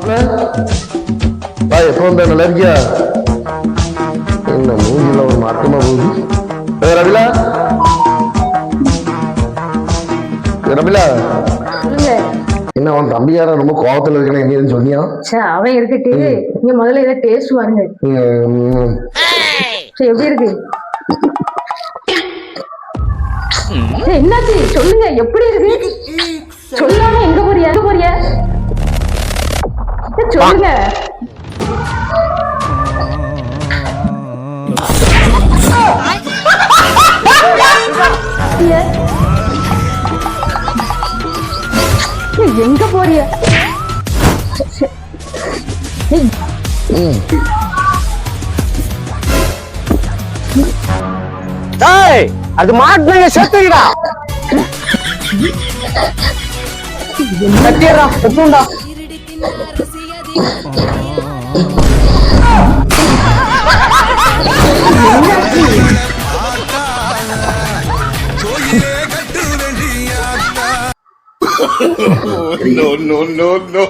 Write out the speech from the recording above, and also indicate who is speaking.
Speaker 1: எப்போ வந்த நல்லா இருக்கியா? என்ன மூஞ்சில ஒரு மாற்றமா போகுது. ரபிலா ரபிலா என்ன அவன் தம்பியார ரொம்ப கோபத்துல இருக்கேன்னு என்ன சொன்னியா?
Speaker 2: அவன் இருக்கட்டு நீங்க முதல்ல இதை டேஸ்ட் பாருங்க. எப்படி இருக்கு? என்னாச்சு சொல்லுங்க, எப்படி இருக்கு? சொல்லாம எங்க போறியா சொல்லுங்க. எங்க போறிய?
Speaker 3: அது மாட்டுங்க செத்துடா. கட்டியறா செத்துண்டா.
Speaker 4: no.